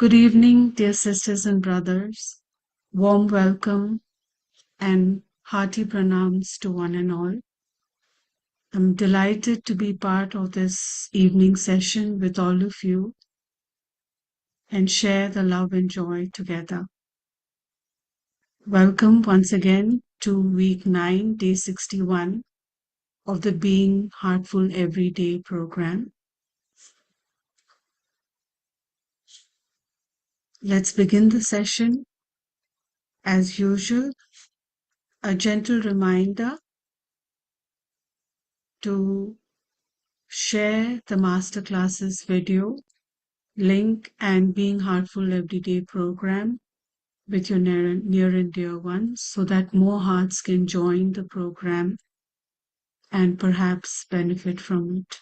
Good evening, dear sisters and brothers. Warm welcome and hearty pranams to one and all. I'm delighted to be part of this evening session with all of you and share the love and joy together. Welcome once again to week 9, day 61 of the Being Heartful Everyday program. Let's begin the session. As usual, a gentle reminder to share the masterclasses video link and Being Heartful Everyday program with your near and dear ones so that more hearts can join the program and perhaps benefit from it.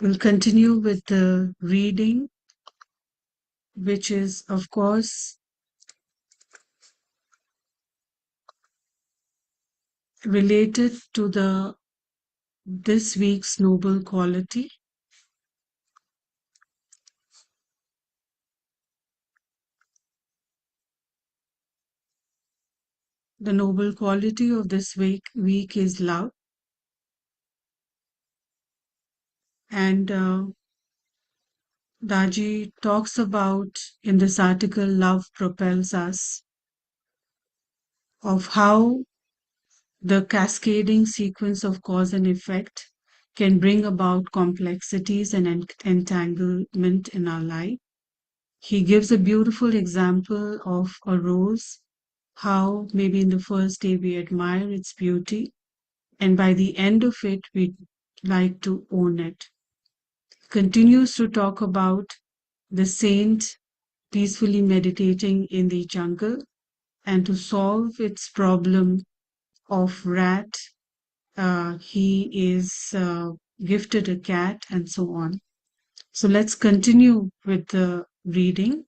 We'll continue with the reading, which is, of course, related to this week's noble quality. The noble quality of this week is love. And Daji talks about in this article, Love Propels Us, of how the cascading sequence of cause and effect can bring about complexities and entanglement in our life. He gives a beautiful example of a rose, how maybe in the first day we admire its beauty, and by the end of it, we like to own it. Continues to talk about the saint peacefully meditating in the jungle, and to solve its problem of rat, he is gifted a cat, and so on. So let's continue with the reading.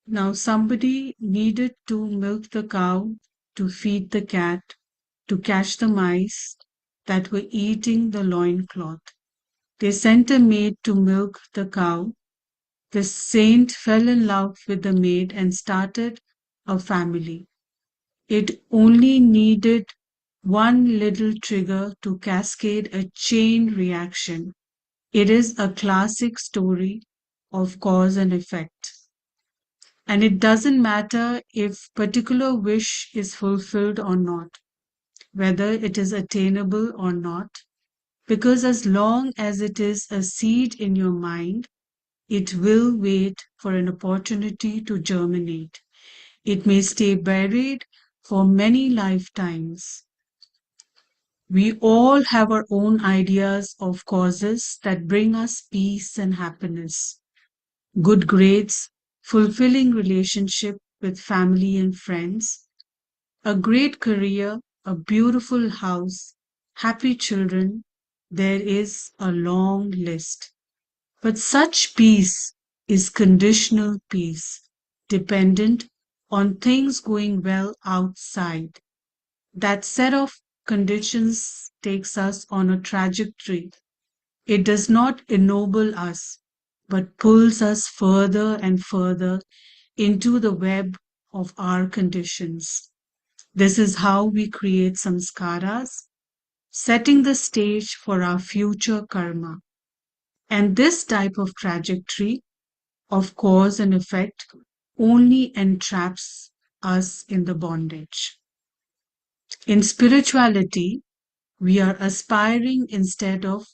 Now, somebody needed to milk the cow, to feed the cat, to catch the mice that were eating the loincloth. They sent a maid to milk the cow. The saint fell in love with the maid and started a family. It only needed one little trigger to cascade a chain reaction. It is a classic story of cause and effect. And it doesn't matter if particular wish is fulfilled or not, whether it is attainable or not, because as long as it is a seed in your mind, it will wait for an opportunity to germinate. It may stay buried for many lifetimes. We all have our own ideas of causes that bring us peace and happiness. Good grades, fulfilling relationship with family and friends, a great career, a beautiful house, happy children. There is a long list. But such peace is conditional peace, dependent on things going well outside. That set of conditions takes us on a trajectory. It does not ennoble us, but pulls us further and further into the web of our conditions. This is how we create samskaras, setting the stage for our future karma. And this type of trajectory of cause and effect only entraps us in the bondage. In spirituality, we are aspiring instead of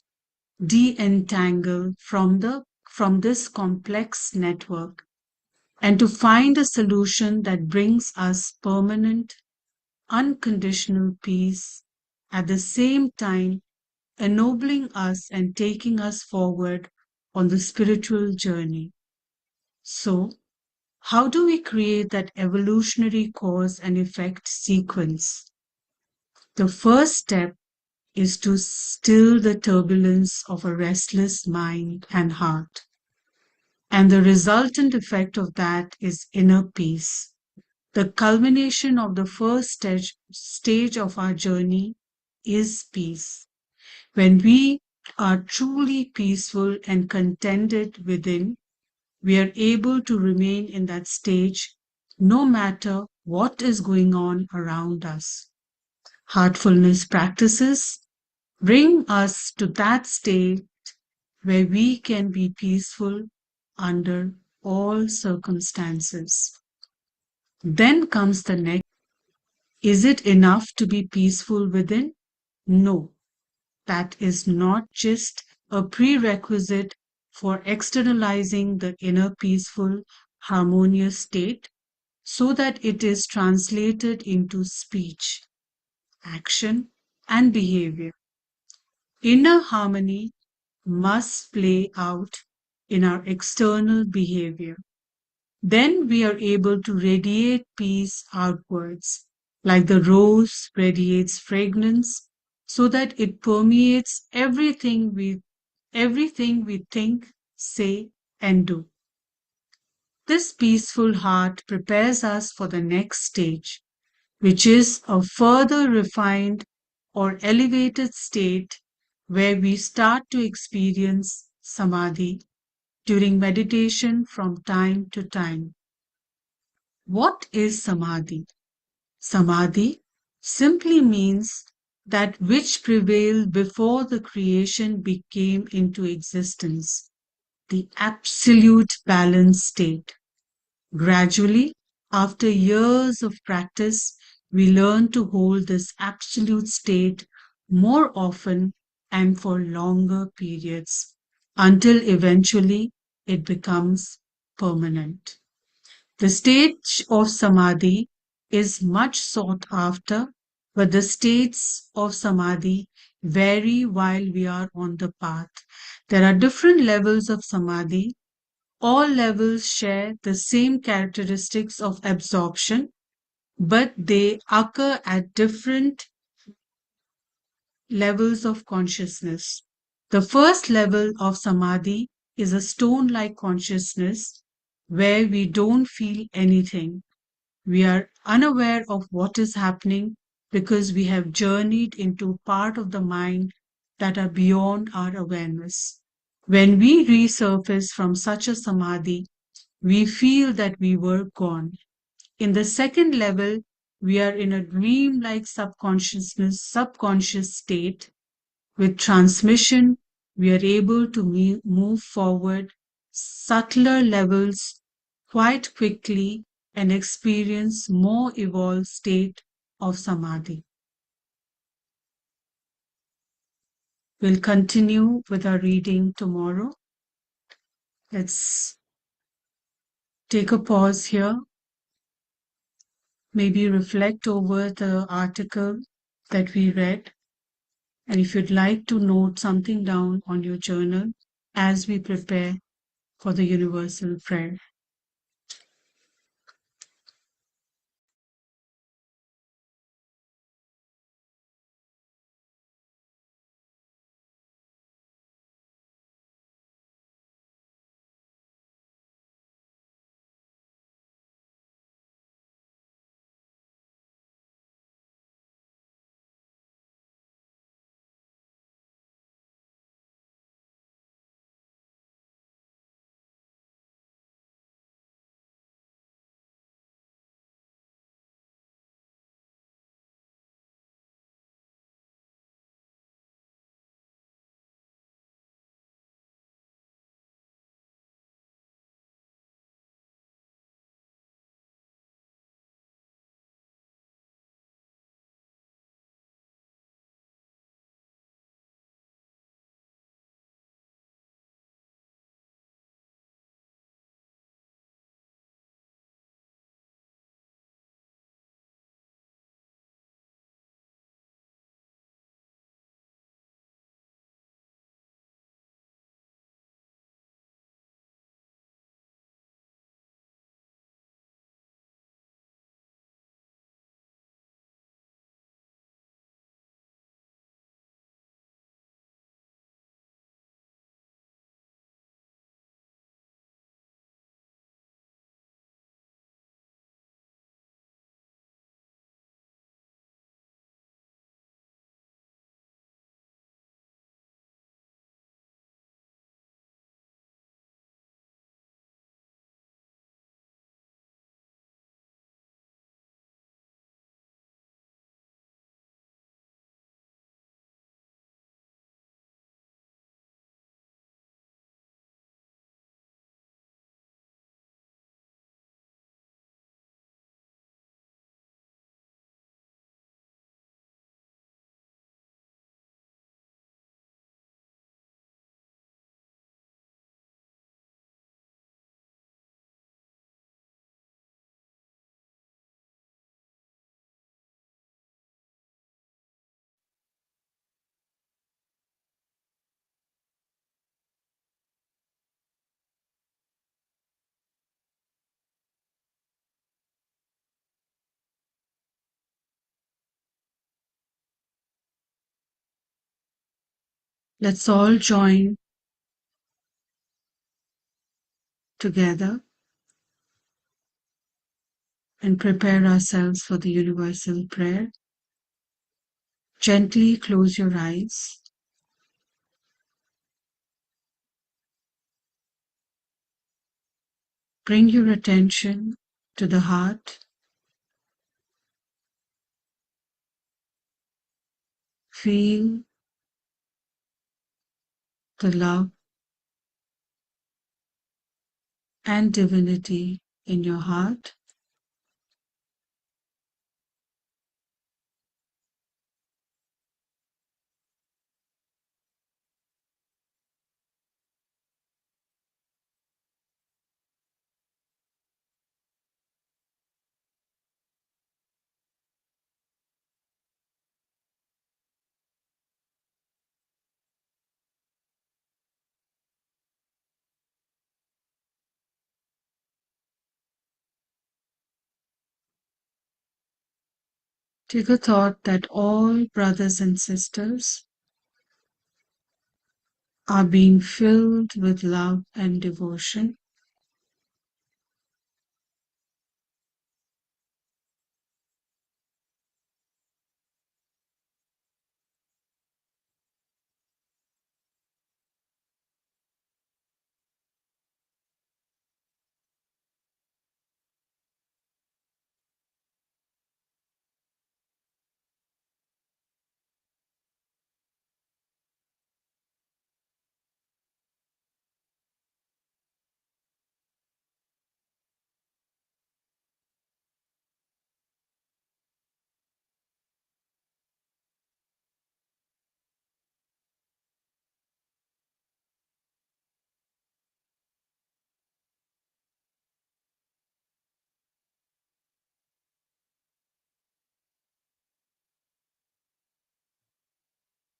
de-entangle from this complex network and to find a solution that brings us permanent, unconditional peace, at the same time ennobling us and taking us forward on the spiritual journey. So, how do we create that evolutionary cause and effect sequence? The first step is to still the turbulence of a restless mind and heart. And the resultant effect of that is inner peace. The culmination of the first stage of our journey is peace. When we are truly peaceful and contented within, we are able to remain in that stage no matter what is going on around us. Heartfulness practices bring us to that state where we can be peaceful under all circumstances. Then comes the next. Is it enough to be peaceful within? No, that is not just a prerequisite for externalizing the inner peaceful, harmonious state so that it is translated into speech, action, and behavior. Inner harmony must play out in our external behavior. Then we are able to radiate peace outwards, like the rose radiates fragrance, so that it permeates everything we think, say, and do. This peaceful heart prepares us for the next stage, which is a further refined or elevated state where we start to experience samadhi during meditation from time to time. What is samadhi? Samadhi simply means that which prevailed before the creation became into existence, the absolute balanced state. Gradually, after years of practice, we learn to hold this absolute state more often and for longer periods until eventually it becomes permanent. The stage of samadhi is much sought after, but the states of samadhi vary while we are on the path. There are different levels of samadhi. All levels share the same characteristics of absorption, but they occur at different levels of consciousness. The first level of samadhi is a stone like consciousness where we don't feel anything. We are unaware of what is happening because we have journeyed into part of the mind that are beyond our awareness. When we resurface from such a samadhi, we feel that we were gone. In the second level, we are in a dream-like subconscious state. With transmission, we are able to move forward subtler levels quite quickly and experience more evolved state of samadhi. We'll continue with our reading tomorrow. Let's take a pause here, maybe reflect over the article that we read. And if you'd like to note something down on your journal as we prepare for the universal prayer. Let's all join together and prepare ourselves for the universal prayer. Gently close your eyes. Bring your attention to the heart. Feel the love and divinity in your heart. Take a thought that all brothers and sisters are being filled with love and devotion.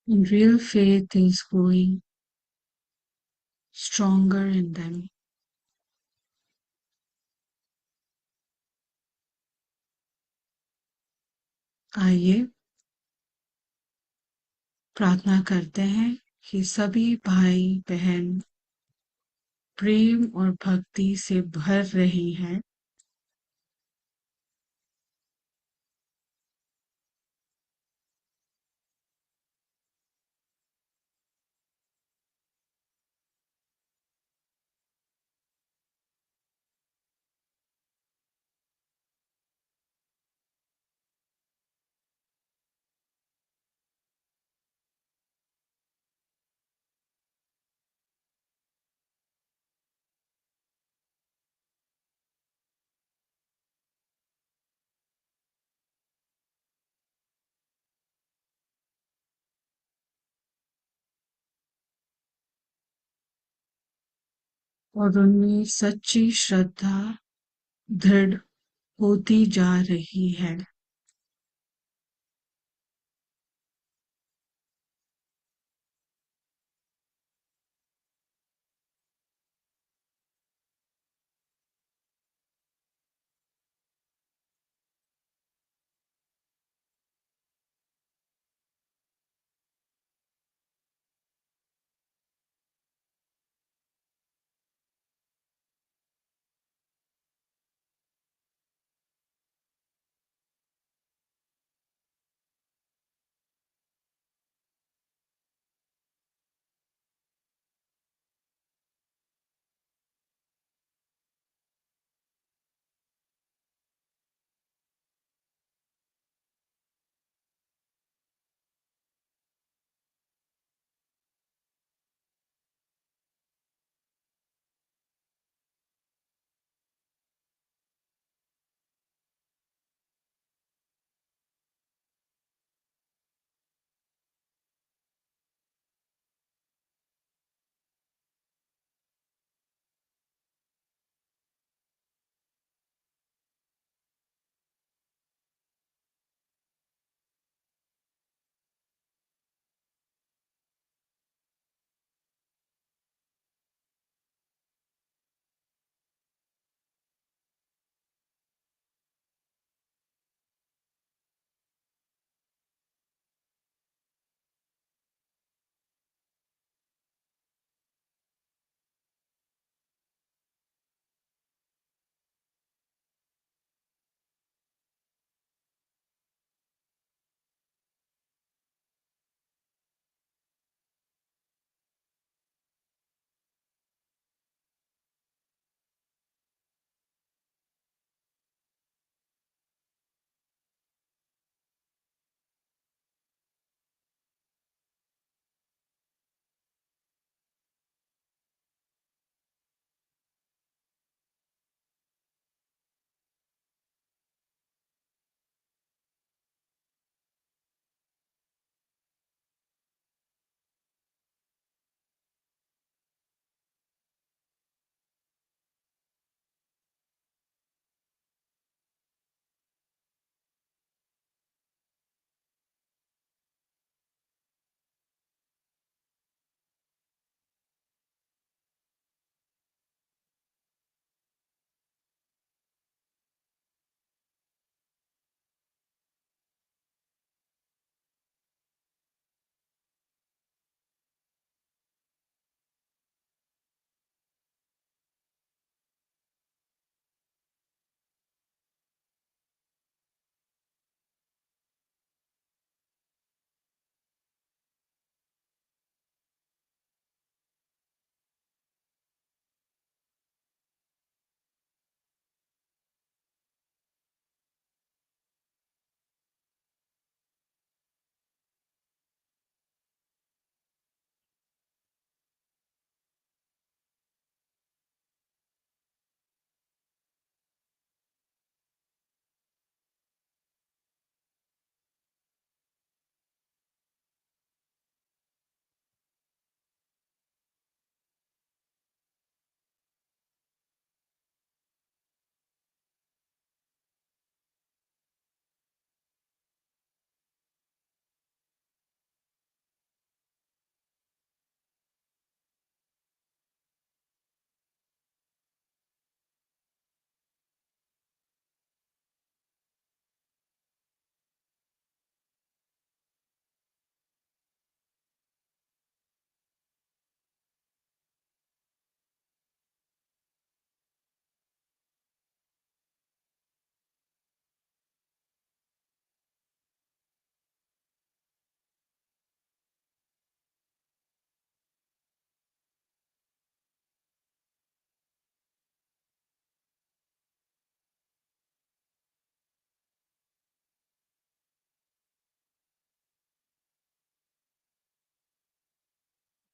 And real faith is growing stronger in them. आइए प्रार्थना करते हैं कि सभी भाई बहन प्रेम और भक्ति से भर रही हैं और उनमें सच्ची श्रद्धा दृढ़ होती जा रही है।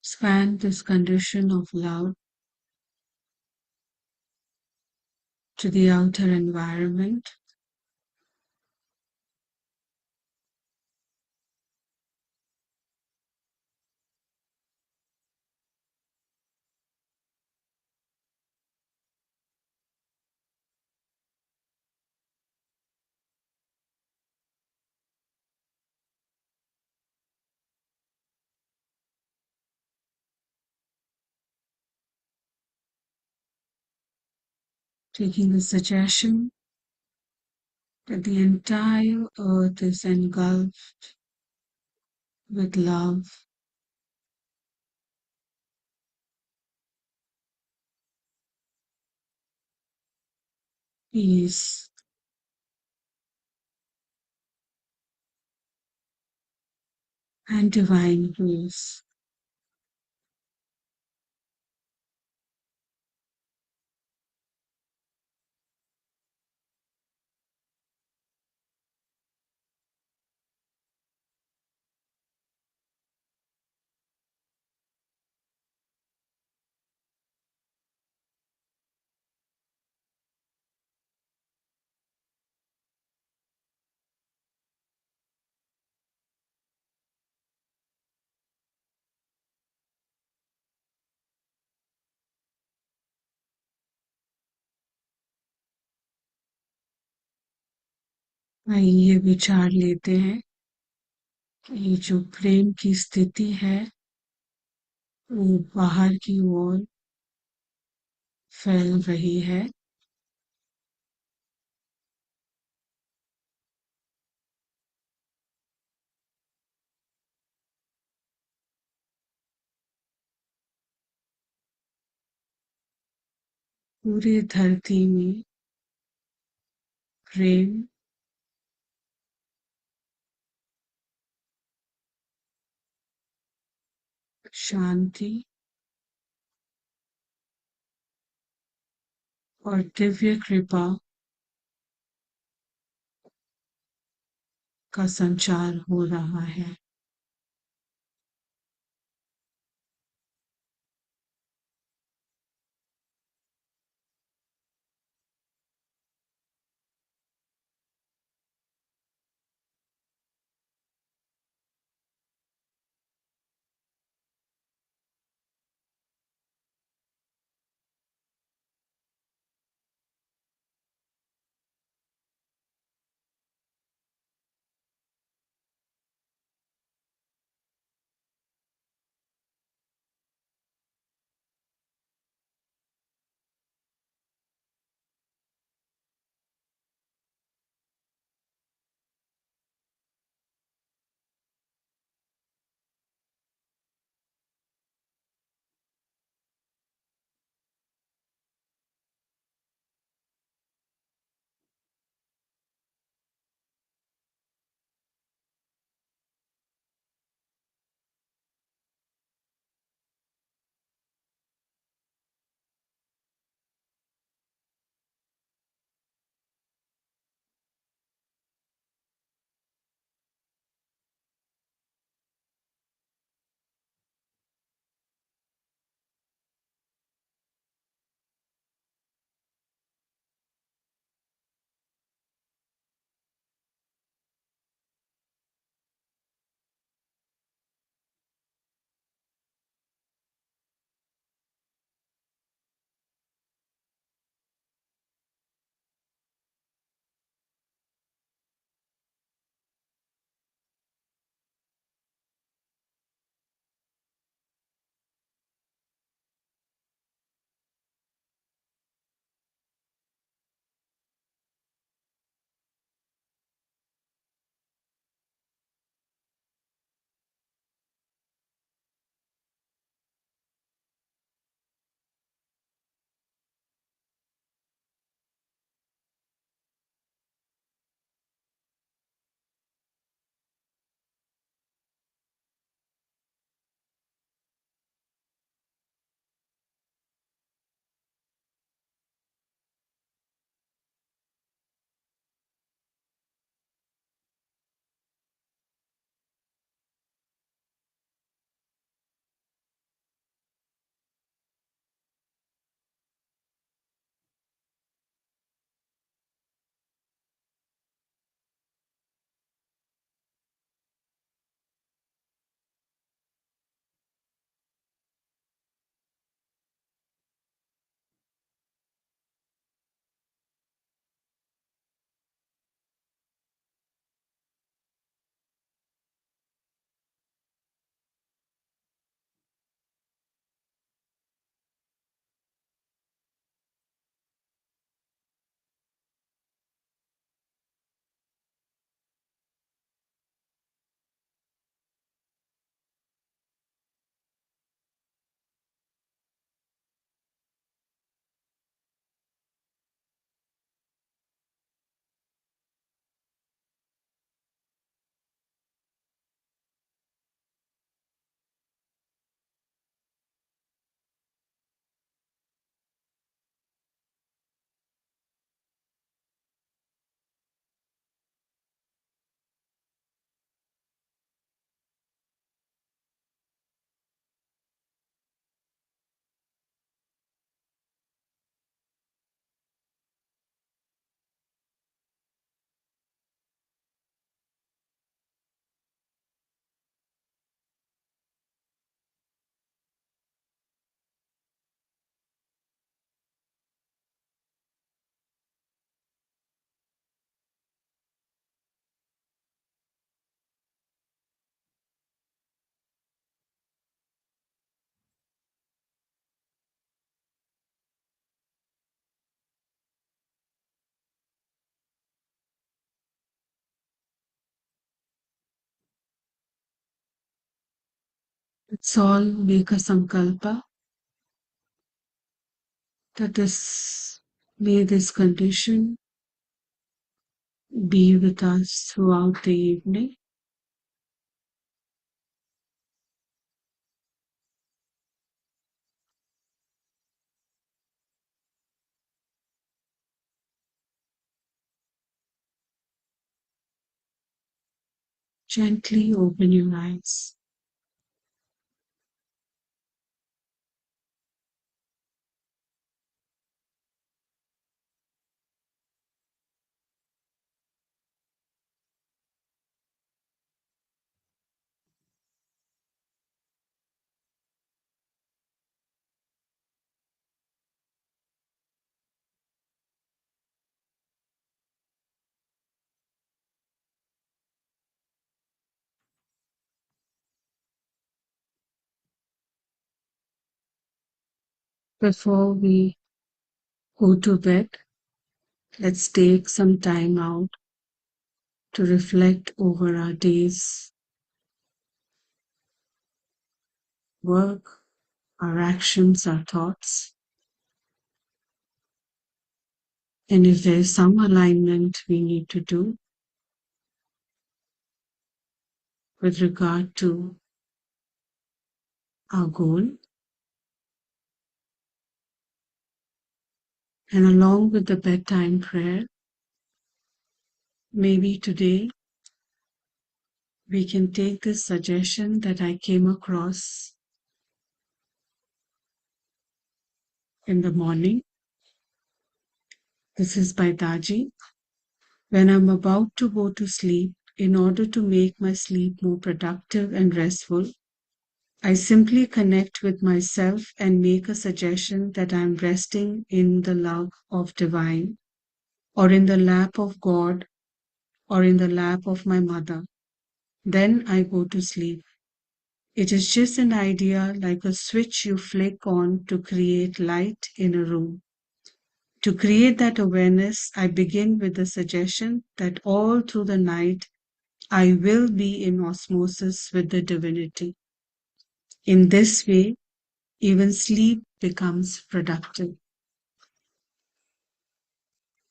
Expand this condition of love to the outer environment. Taking the suggestion that the entire earth is engulfed with love, peace, and divine grace. आइए ये विचार लेते हैं कि ये जो प्रेम की स्थिति है वो बाहर की ओर फैल रही है। पूरी धरती में प्रेम, शांति और दिव्य कृपा का संचार हो रहा है। Solve make a sankalpa, that is, may this condition be with us throughout the evening. Gently open your eyes. Before we go to bed, let's take some time out to reflect over our day's work, our actions, our thoughts, and if there's some alignment we need to do with regard to our goal. And along with the bedtime prayer, maybe today we can take this suggestion that I came across in the morning. This is by Daji. When I'm about to go to sleep, in order to make my sleep more productive and restful, I simply connect with myself and make a suggestion that I'm resting in the love of divine, or in the lap of God, or in the lap of my mother. Then I go to sleep. It is just an idea like a switch you flick on to create light in a room. To create that awareness, I begin with the suggestion that all through the night I will be in osmosis with the divinity. In this way, even sleep becomes productive.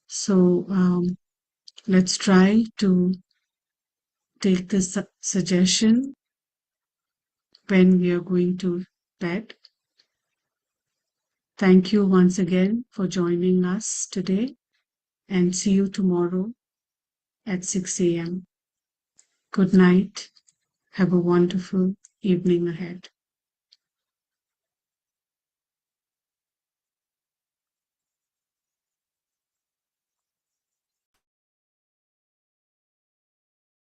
So let's try to take this suggestion when we are going to bed. Thank you once again for joining us today, and see you tomorrow at 6 a.m. Good night. Have a wonderful evening ahead.